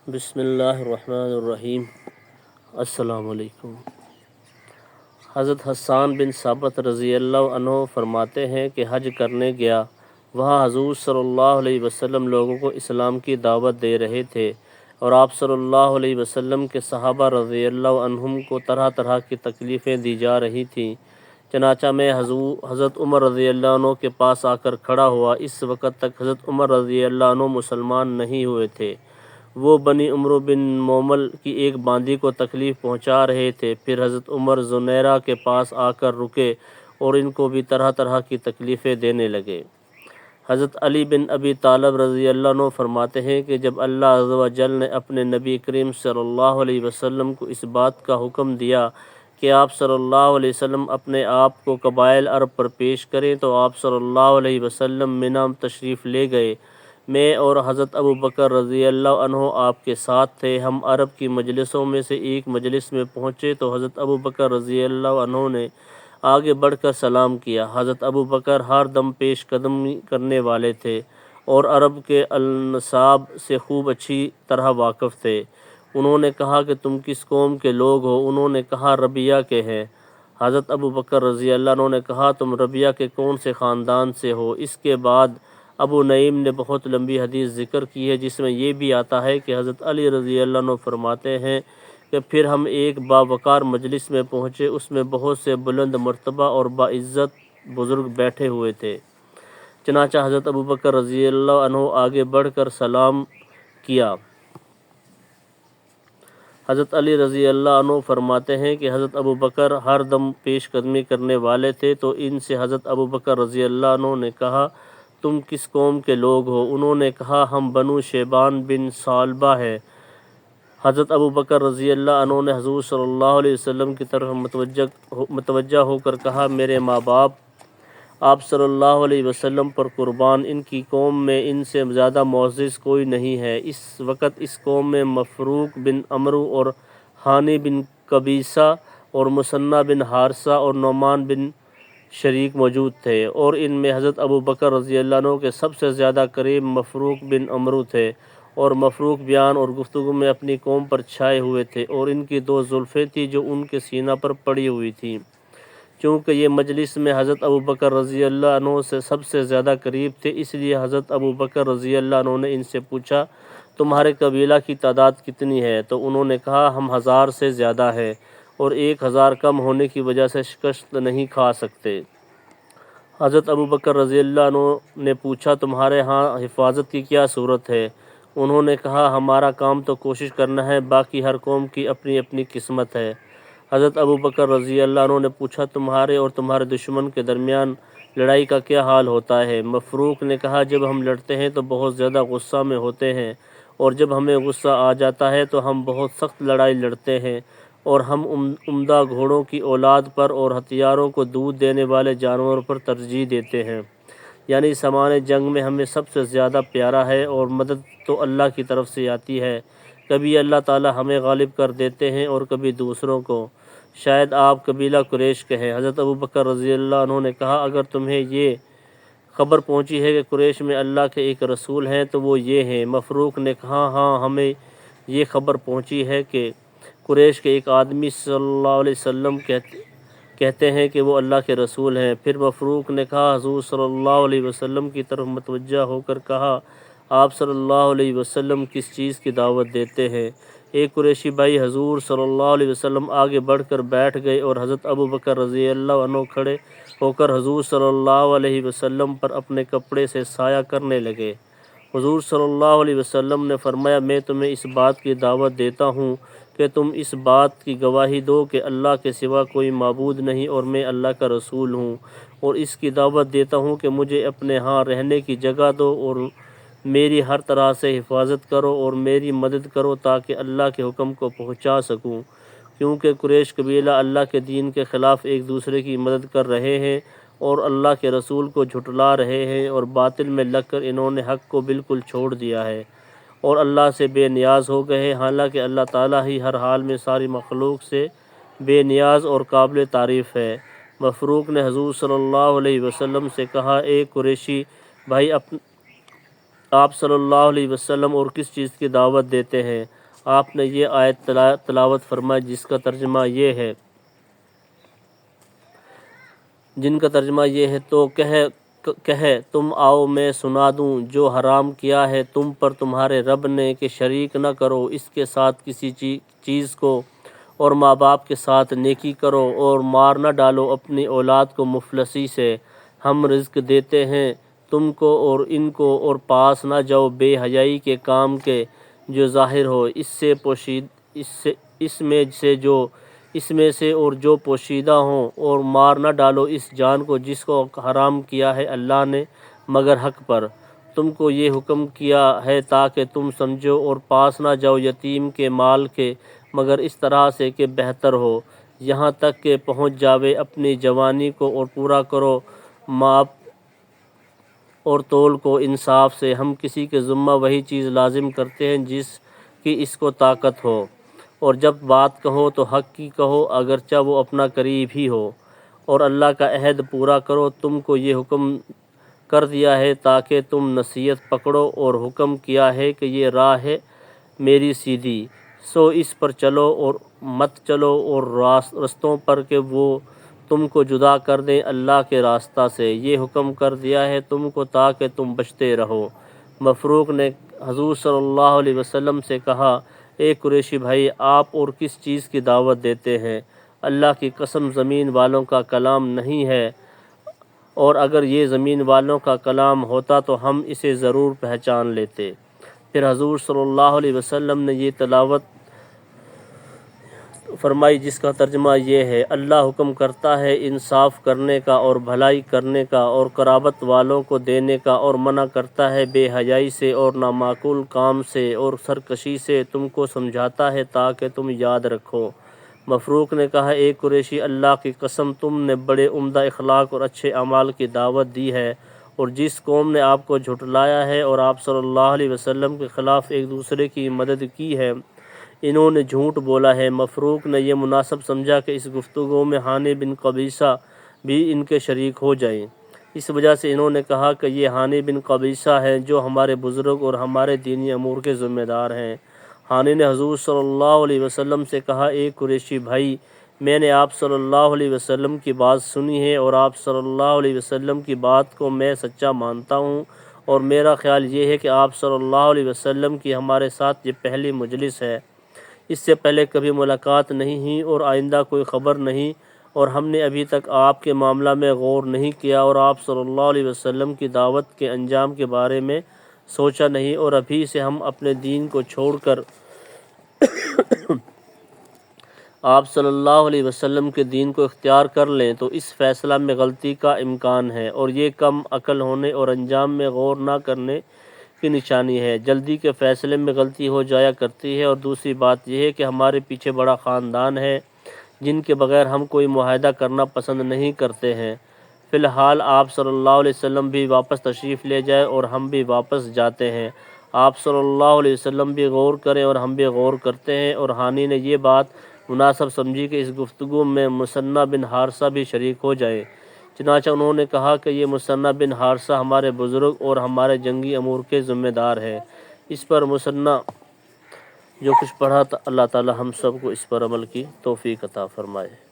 بسم اللہ الرحمن الرحیم۔ السلام علیکم۔ حضرت حسان بن ثابت رضی اللہ عنہ فرماتے ہیں کہ حج کرنے گیا، وہاں حضور صلی اللہ علیہ وسلم لوگوں کو اسلام کی دعوت دے رہے تھے اور آپ صلی اللہ علیہ وسلم کے صحابہ رضی اللہ عنہم کو طرح طرح کی تکلیفیں دی جا رہی تھیں۔ چنانچہ میں حضرت عمر رضی اللہ عنہ کے پاس آ کر کھڑا ہوا۔ اس وقت تک حضرت عمر رضی اللہ عنہ مسلمان نہیں ہوئے تھے۔ وہ بنی عمرو بن مومل کی ایک باندی کو تکلیف پہنچا رہے تھے۔ پھر حضرت عمر زنیرہ کے پاس آ کر رکے اور ان کو بھی طرح طرح کی تکلیفیں دینے لگے۔ حضرت علی بن ابی طالب رضی اللہ عنہ فرماتے ہیں کہ جب اللہ عز و جل نے اپنے نبی کریم صلی اللہ علیہ وسلم کو اس بات کا حکم دیا کہ آپ صلی اللہ علیہ وسلم اپنے آپ کو قبائل عرب پر پیش کریں تو آپ صلی اللہ علیہ وسلم منی تشریف لے گئے۔ میں اور حضرت ابو بکر رضی اللہ عنہ آپ کے ساتھ تھے۔ ہم عرب کی مجلسوں میں سے ایک مجلس میں پہنچے تو حضرت ابو بکر رضی اللہ عنہ نے آگے بڑھ کر سلام کیا۔ حضرت ابو بکر ہر دم پیش قدمی کرنے والے تھے اور عرب کے انساب سے خوب اچھی طرح واقف تھے۔ انہوں نے کہا کہ تم کس قوم کے لوگ ہو؟ انہوں نے کہا ربیہ کے ہیں۔ حضرت ابو بکر رضی اللہ عنہ نے کہا تم ربیہ کے کون سے خاندان سے ہو؟ اس کے بعد ابو نعیم نے بہت لمبی حدیث ذکر کی ہے جس میں یہ بھی آتا ہے کہ حضرت علی رضی اللہ عنہ فرماتے ہیں کہ پھر ہم ایک باوقار مجلس میں پہنچے، اس میں بہت سے بلند مرتبہ اور باعزت بزرگ بیٹھے ہوئے تھے۔ چنانچہ حضرت ابو بکر رضی اللہ عنہ آگے بڑھ کر سلام کیا۔ حضرت علی رضی اللہ عنہ فرماتے ہیں کہ حضرت ابو بکر ہر دم پیش قدمی کرنے والے تھے تو ان سے حضرت ابو بکر رضی اللہ عنہ نے کہا تم کس قوم کے لوگ ہو؟ انہوں نے کہا ہم بنو شیبان بن ثعلبہ ہیں۔ حضرت ابو بکر رضی اللہ عنہ نے حضور صلی اللہ علیہ وسلم کی طرف متوجہ ہو کر کہا میرے ماں باپ آپ صلی اللہ علیہ وسلم پر قربان، ان کی قوم میں ان سے زیادہ معزز کوئی نہیں ہے۔ اس وقت اس قوم میں مفروق بن عمرو اور حانی بن قبیصہ اور مثنہ بن حارثہ اور نعمان بن شریک موجود تھے اور ان میں حضرت ابو بکر رضی اللہ عنہ کے سب سے زیادہ قریب مفروق بن عمرو تھے اور مفروق بیان اور گفتگو میں اپنی قوم پر چھائے ہوئے تھے اور ان کی دو زلفیں تھیں جو ان کے سینہ پر پڑی ہوئی تھیں۔ چونکہ یہ مجلس میں حضرت ابو بکر رضی اللہ عنہ سے سب سے زیادہ قریب تھے اس لیے حضرت ابو بکر رضی اللہ عنہ نے ان سے پوچھا تمہارے قبیلہ کی تعداد کتنی ہے؟ تو انہوں نے کہا ہم 1000 سے زیادہ ہیں اور 1000 کم ہونے کی وجہ سے شکست نہیں کھا سکتے۔ حضرت ابو بکر رضی اللہ عنہ نے پوچھا تمہارے ہاں حفاظت کی کیا صورت ہے؟ انہوں نے کہا ہمارا کام تو کوشش کرنا ہے، باقی ہر قوم کی اپنی اپنی قسمت ہے۔ حضرت ابو بکر رضی اللہ عنہ نے پوچھا تمہارے اور تمہارے دشمن کے درمیان لڑائی کا کیا حال ہوتا ہے؟ مفروق نے کہا جب ہم لڑتے ہیں تو بہت زیادہ غصہ میں ہوتے ہیں اور جب ہمیں غصہ آ جاتا ہے تو ہم بہت سخت لڑائی لڑتے ہیں اور ہم عمدہ گھوڑوں کی اولاد پر اور ہتھیاروں کو دودھ دینے والے جانوروں پر ترجیح دیتے ہیں، یعنی سامان جنگ میں ہمیں سب سے زیادہ پیارا ہے اور مدد تو اللہ کی طرف سے آتی ہے، کبھی اللہ تعالی ہمیں غالب کر دیتے ہیں اور کبھی دوسروں کو، شاید آپ قبیلہ قریش کے ہیں۔ حضرت ابو بکر رضی اللہ عنہ نے کہا اگر تمہیں یہ خبر پہنچی ہے کہ قریش میں اللہ کے ایک رسول ہیں تو وہ یہ ہیں۔ مفروق نے کہا ہاں ہمیں یہ خبر پہنچی ہے کہ قریش کے ایک آدمی صلی اللہ علیہ وسلم کہتے ہیں کہ وہ اللہ کے رسول ہیں۔ پھر مفروق نے کہا حضور صلی اللہ علیہ وسلم کی طرف متوجہ ہو کر کہا آپ صلی اللہ علیہ وسلم کس چیز کی دعوت دیتے ہیں؟ ایک قریشی بھائی حضور صلی اللہ علیہ وسلم آگے بڑھ کر بیٹھ گئے اور حضرت ابو بکر رضی اللہ عنہ کھڑے ہو کر حضور صلی اللہ علیہ وسلم پر اپنے کپڑے سے سایہ کرنے لگے۔ حضور صلی اللہ علیہ وسلم نے فرمایا میں تمہیں اس بات کی دعوت دیتا ہوں کہ تم اس بات کی گواہی دو کہ اللہ کے سوا کوئی معبود نہیں اور میں اللہ کا رسول ہوں، اور اس کی دعوت دیتا ہوں کہ مجھے اپنے ہاں رہنے کی جگہ دو اور میری ہر طرح سے حفاظت کرو اور میری مدد کرو تاکہ اللہ کے حکم کو پہنچا سکوں، کیونکہ قریش قبیلہ اللہ کے دین کے خلاف ایک دوسرے کی مدد کر رہے ہیں اور اللہ کے رسول کو جھٹلا رہے ہیں اور باطل میں لگ کر انہوں نے حق کو بالکل چھوڑ دیا ہے اور اللہ سے بے نیاز ہو گئے ہیں، حالانکہ اللہ تعالیٰ ہی ہر حال میں ساری مخلوق سے بے نیاز اور قابل تعریف ہے۔ مفروق نے حضور صلی اللہ علیہ وسلم سے کہا اے قریشی بھائی آپ صلی اللہ علیہ وسلم اور کس چیز کی دعوت دیتے ہیں؟ آپ نے یہ آیت تلاوت فرمائی جس کا ترجمہ یہ ہے تو کہے تم آؤ میں سنا دوں جو حرام کیا ہے تم پر تمہارے رب نے کہ شریک نہ کرو اس کے ساتھ کسی چیز کو، اور ماں باپ کے ساتھ نیکی کرو، اور مار نہ ڈالو اپنی اولاد کو مفلسی سے، ہم رزق دیتے ہیں تم کو اور ان کو، اور پاس نہ جاؤ بے حیائی کے کام کے جو ظاہر ہو اس میں سے اور جو پوشیدہ ہوں، اور مار نہ ڈالو اس جان کو جس کو حرام کیا ہے اللہ نے مگر حق پر۔ تم کو یہ حکم کیا ہے تاکہ تم سمجھو، اور پاس نہ جاؤ یتیم کے مال کے مگر اس طرح سے کہ بہتر ہو، یہاں تک کہ پہنچ جاوے اپنی جوانی کو، اور پورا کرو ماپ اور تول کو انصاف سے۔ ہم کسی کے ذمہ وہی چیز لازم کرتے ہیں جس کی اس کو طاقت ہو، اور جب بات کہو تو حق کی کہو اگرچہ وہ اپنا قریب ہی ہو، اور اللہ کا عہد پورا کرو۔ تم کو یہ حکم کر دیا ہے تاکہ تم نصیحت پکڑو، اور حکم کیا ہے کہ یہ راہ ہے میری سیدھی، سو اس پر چلو اور مت چلو اور رستوں پر کہ وہ تم کو جدا کر دیں اللہ کے راستہ سے، یہ حکم کر دیا ہے تم کو تاکہ تم بچتے رہو۔ مفروق نے حضور صلی اللہ علیہ وسلم سے کہا، اے قریشی بھائی، آپ اور کس چیز کی دعوت دیتے ہیں؟ اللہ کی قسم زمین والوں کا کلام نہیں ہے، اور اگر یہ زمین والوں کا کلام ہوتا تو ہم اسے ضرور پہچان لیتے۔ پھر حضور صلی اللہ علیہ وسلم نے یہ تلاوت فرمائی جس کا ترجمہ یہ ہے، اللہ حکم کرتا ہے انصاف کرنے کا اور بھلائی کرنے کا، اور قرابت والوں کو دینے کا، اور منع کرتا ہے بے حیائی سے اور نامعقول کام سے اور سرکشی سے، تم کو سمجھاتا ہے تاکہ تم یاد رکھو۔ مفروق نے کہا، اے قریشی، اللہ کی قسم تم نے بڑے عمدہ اخلاق اور اچھے اعمال کی دعوت دی ہے، اور جس قوم نے آپ کو جھٹلایا ہے اور آپ صلی اللہ علیہ وسلم کے خلاف ایک دوسرے کی مدد کی ہے، انہوں نے جھوٹ بولا ہے۔ مفروق نے یہ مناسب سمجھا کہ اس گفتگو میں حانی بن قبیصہ بھی ان کے شریک ہو جائیں، اس وجہ سے انہوں نے کہا کہ یہ حانی بن قبیصہ ہیں جو ہمارے بزرگ اور ہمارے دینی امور کے ذمہ دار ہیں۔ حانی نے حضور صلی اللہ علیہ وسلم سے کہا، اے قریشی بھائی، میں نے آپ صلی اللہ علیہ وسلم کی بات سنی ہے، اور آپ صلی اللہ علیہ وسلم کی بات کو میں سچا مانتا ہوں، اور میرا خیال یہ ہے کہ آپ صلی اللہ علیہ وسلم کی ہمارے ساتھ یہ پہلی مجلس ہے، اس سے پہلے کبھی ملاقات نہیں ہوئی اور آئندہ کوئی خبر نہیں، اور ہم نے ابھی تک آپ کے معاملہ میں غور نہیں کیا، اور آپ صلی اللہ علیہ وسلم کی دعوت کے انجام کے بارے میں سوچا نہیں، اور ابھی سے ہم اپنے دین کو چھوڑ کر آپ صلی اللہ علیہ وسلم کے دین کو اختیار کر لیں تو اس فیصلہ میں غلطی کا امکان ہے، اور یہ کم عقل ہونے اور انجام میں غور نہ کرنے کی نشانی ہے۔ جلدی کے فیصلے میں غلطی ہو جایا کرتی ہے، اور دوسری بات یہ ہے کہ ہمارے پیچھے بڑا خاندان ہے جن کے بغیر ہم کوئی معاہدہ کرنا پسند نہیں کرتے ہیں۔ فی الحال آپ صلی اللہ علیہ وسلم بھی واپس تشریف لے جائیں اور ہم بھی واپس جاتے ہیں، آپ صلی اللہ علیہ وسلم بھی غور کریں اور ہم بھی غور کرتے ہیں۔ اور حانی نے یہ بات مناسب سمجھی کہ اس گفتگو میں مثنیٰ بن حارثہ بھی شریک ہو جائے، چنانچہ انہوں نے کہا کہ یہ مثنیٰ بن حارثہ ہمارے بزرگ اور ہمارے جنگی امور کے ذمہ دار ہے۔ اس پر مثنیٰ جو کچھ پڑھا تھا، اللہ تعالی ہم سب کو اس پر عمل کی توفیق عطا فرمائے۔